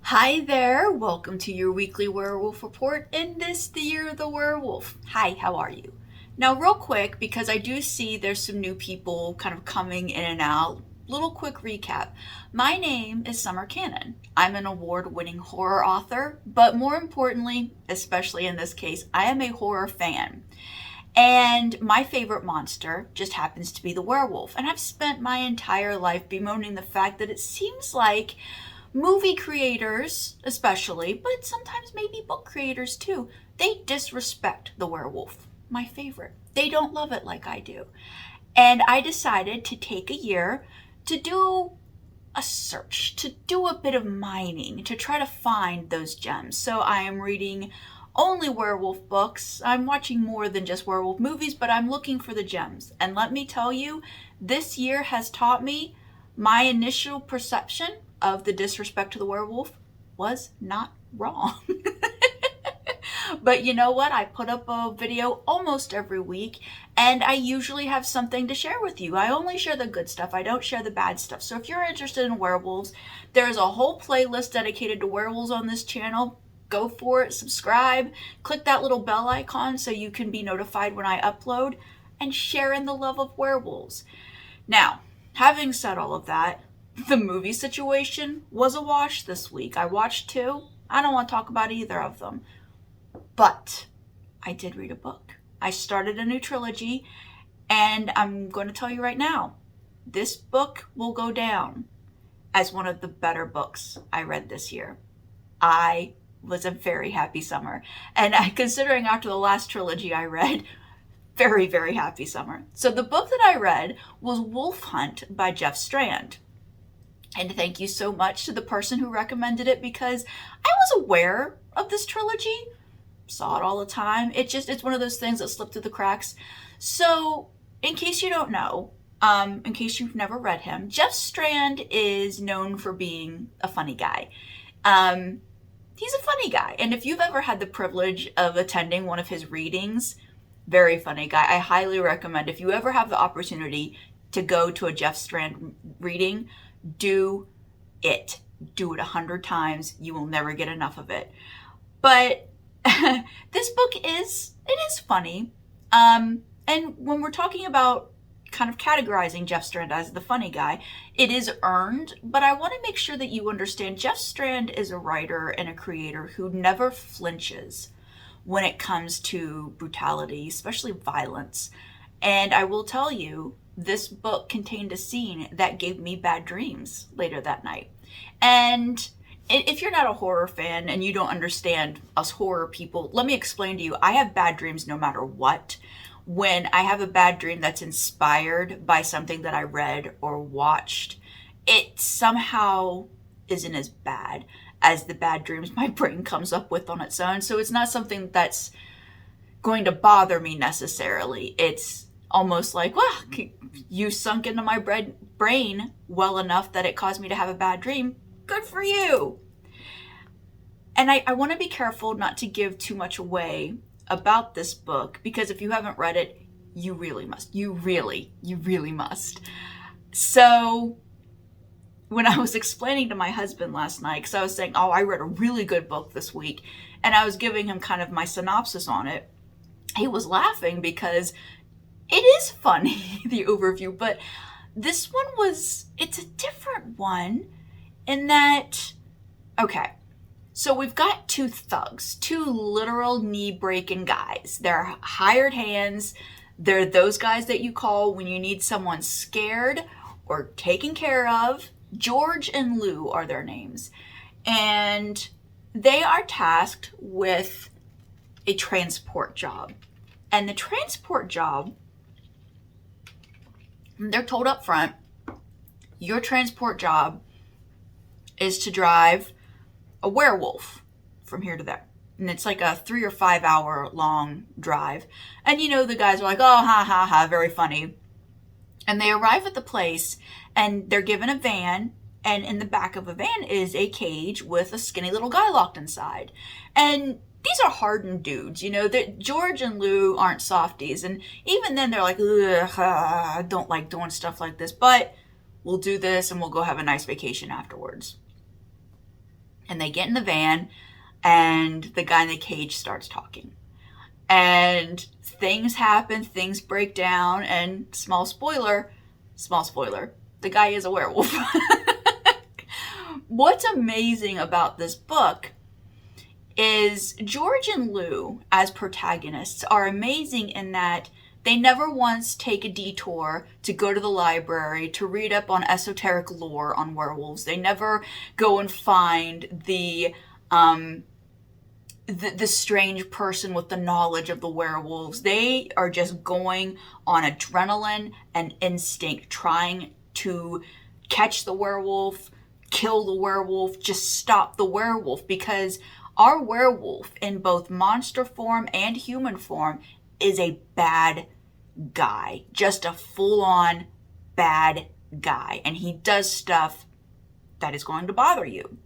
Hi there, welcome to your weekly werewolf report in this the year of the werewolf. Hi, how are you? Now real quick, because I do see there's some new people kind of coming in and out, little quick recap. My name is Summer Cannon. I'm an award-winning horror author, but more importantly, especially in this case, I am a horror fan. And my favorite monster just happens to be the werewolf. And I've spent my entire life bemoaning the fact that it seems like movie creators, especially, but sometimes maybe book creators too, they disrespect the werewolf. My favorite. They don't love it like I do. And I decided to take a year to do a search, to do a bit of mining, to try to find those gems. So I am reading only werewolf books. I'm watching more than just werewolf movies, but I'm looking for the gems. And let me tell you, this year has taught me my initial perception of the disrespect to the werewolf was not wrong. But you know what? I put up a video almost every week, and I usually have something to share with you. I only share the good stuff. I don't share the bad stuff. So if you're interested in werewolves, there's a whole playlist dedicated to werewolves on this channel. Go for it, subscribe, click that little bell icon so you can be notified when I upload, and share in the love of werewolves. Now, having said all of that, the movie situation was a wash this week. I watched two. I don't want to talk about either of them. But I did read a book. I started a new trilogy, and I'm going to tell you right now, this book will go down as one of the better books I read this year. I was a very happy summer. And considering after the last trilogy I read, very, very happy summer. So the book that I read was Wolf Hunt by Jeff Strand. And thank you so much to the person who recommended it, because I was aware of this trilogy, saw it all the time. It's one of those things that slipped through the cracks. So in case you don't know, in case you've never read him, Jeff Strand is known for being a funny guy. He's a funny guy. And if you've ever had the privilege of attending one of his readings, very funny guy. I highly recommend, if you ever have the opportunity to go to a Jeff Strand reading, do it. Do it 100 times. You will never get enough of it. But this book it is funny. And when we're talking about kind of categorizing Jeff Strand as the funny guy, it is earned, but I want to make sure that you understand Jeff Strand is a writer and a creator who never flinches when it comes to brutality, especially violence. And I will tell you, this book contained a scene that gave me bad dreams later that night. And if you're not a horror fan and you don't understand us horror people, let me explain to you, I have bad dreams no matter what. When I have a bad dream that's inspired by something that I read or watched, it somehow isn't as bad as the bad dreams my brain comes up with on its own. So it's not something that's going to bother me necessarily. It's almost like, well, you sunk into my brain well enough that it caused me to have a bad dream. Good for you. And I want to be careful not to give too much away about this book, because if you haven't read it, you really must. You really must. So when I was explaining to my husband last night, because I was saying, oh, I read a really good book this week, and I was giving him kind of my synopsis on it, he was laughing because it is funny, the overview, but this one it's a different one in that, okay, so we've got two thugs, two literal knee-breaking guys. They're hired hands. They're those guys that you call when you need someone scared or taken care of. George and Lou are their names. And they are tasked with a transport job. And the transport job, they're told up front, your transport job is to drive a werewolf from here to there. And it's like a 3 or 5 hour long drive. And you know, the guys are like, oh, ha, ha, ha, very funny. And they arrive at the place and they're given a van. And in the back of a van is a cage with a skinny little guy locked inside. And these are hardened dudes, you know, that George and Lou aren't softies. And even then they're like, ugh, I don't like doing stuff like this, but we'll do this and we'll go have a nice vacation afterwards. And they get in the van, and the guy in the cage starts talking. And things happen, things break down, and small spoiler, the guy is a werewolf. What's amazing about this book is George and Lou, as protagonists, are amazing in that they never once take a detour to go to the library to read up on esoteric lore on werewolves. They never go and find the strange person with the knowledge of the werewolves. They are just going on adrenaline and instinct, trying to catch the werewolf, kill the werewolf, just stop the werewolf, because our werewolf in both monster form and human form is a bad guy, just a full-on bad guy, and he does stuff that is going to bother you.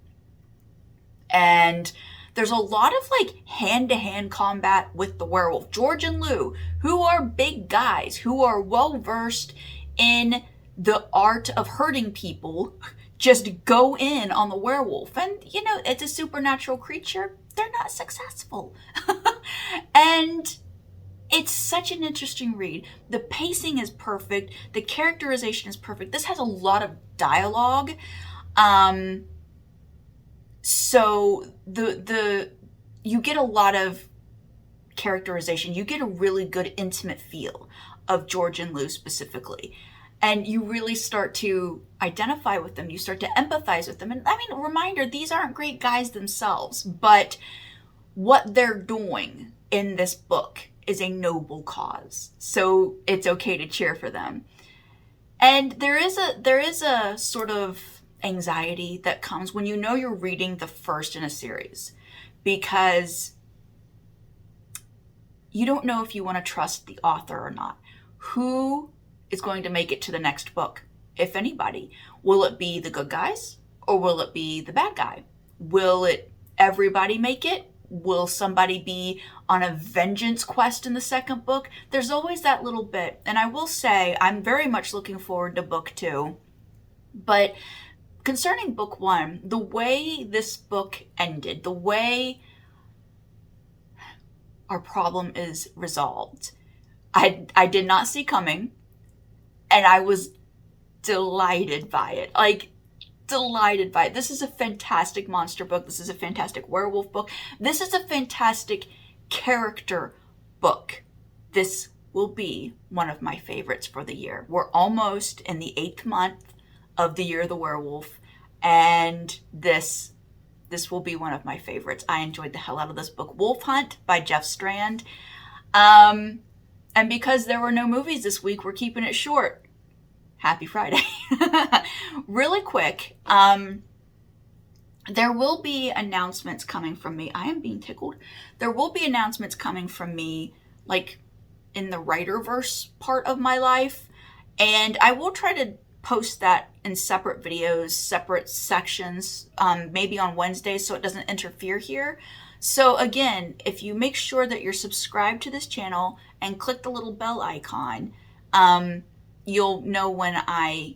And there's a lot of like hand-to-hand combat with the werewolf. George and Lou, who are big guys, who are well-versed in the art of hurting people, just go in on the werewolf. And, you know, it's a supernatural creature. They're not successful. And it's such an interesting read. The pacing is perfect. The characterization is perfect. This has a lot of dialogue. So you get a lot of characterization. You get a really good intimate feel of George and Lou specifically. And you really start to identify with them. You start to empathize with them. And I mean, a reminder, these aren't great guys themselves, but what they're doing in this book is a noble cause. So it's okay to cheer for them. And there is a sort of anxiety that comes when you know you're reading the first in a series, because you don't know if you want to trust the author or not. Who is going to make it to the next book, if anybody? Will it be the good guys, or will it be the bad guy? Will everybody make it? Will somebody be on a vengeance quest in the second book? There's always that little bit. And I will say, I'm very much looking forward to book 2. But concerning book 1, the way this book ended, the way our problem is resolved, I did not see coming. And I was delighted by it. Delighted by it. This is a fantastic monster book. This is a fantastic werewolf book. This is a fantastic character book. This will be one of my favorites for the year. We're almost in the 8th month of the Year of the Werewolf, and this will be one of my favorites. I enjoyed the hell out of this book. Wolf Hunt by Jeff Strand. And because there were no movies this week, we're keeping it short. Happy Friday. Really quick, there will be announcements coming from me. I am being tickled. There will be announcements coming from me, like in the writerverse part of my life. And I will try to post that in separate videos, separate sections, maybe on Wednesdays, so it doesn't interfere here. So again, if you make sure that you're subscribed to this channel and click the little bell icon, you'll know when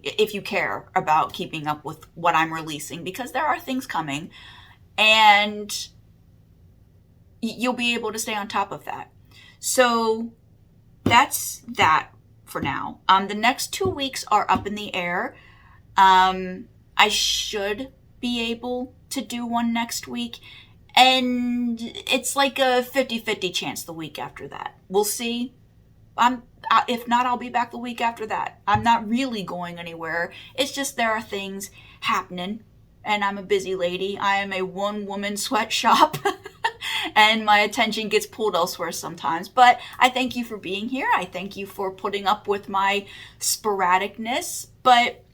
if you care about keeping up with what I'm releasing, because there are things coming, and you'll be able to stay on top of that. So that's that for now. The next 2 weeks are up in the air. I should be able to do one next week, and it's like a 50-50 chance the week after that. We'll see. If not, I'll be back the week after that. I'm not really going anywhere. It's just there are things happening, and I'm a busy lady. I am a one-woman sweatshop, and my attention gets pulled elsewhere sometimes. But I thank you for being here. I thank you for putting up with my sporadicness. But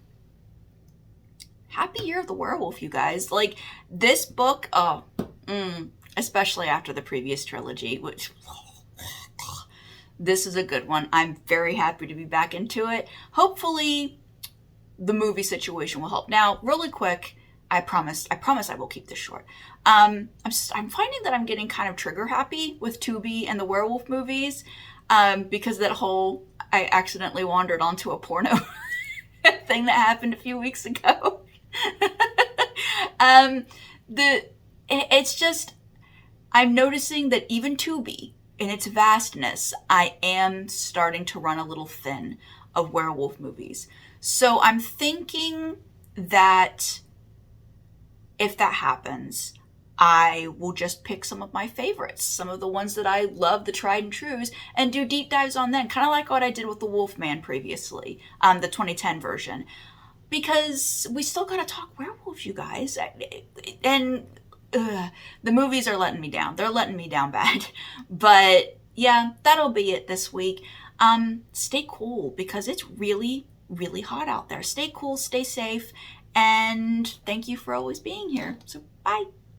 happy Year of the Werewolf, you guys. Like, this book, especially after the previous trilogy, which... This is a good one. I'm very happy to be back into it. Hopefully, the movie situation will help. Now, really quick, I promise I will keep this short. I'm finding that I'm getting kind of trigger happy with Tubi and the werewolf movies, because that whole I accidentally wandered onto a porno thing that happened a few weeks ago. it's just, I'm noticing that even Tubi, in its vastness, I am starting to run a little thin of werewolf movies. So I'm thinking that if that happens, I will just pick some of my favorites, some of the ones that I love, the tried and trues, and do deep dives on them, kind of like what I did with The Wolfman previously, the 2010 version. Because we still gotta talk werewolves, you guys. And the movies are letting me down. They're letting me down bad. But yeah, that'll be it this week. Stay cool because it's really, really hot out there. Stay cool, stay safe, and thank you for always being here. So, bye.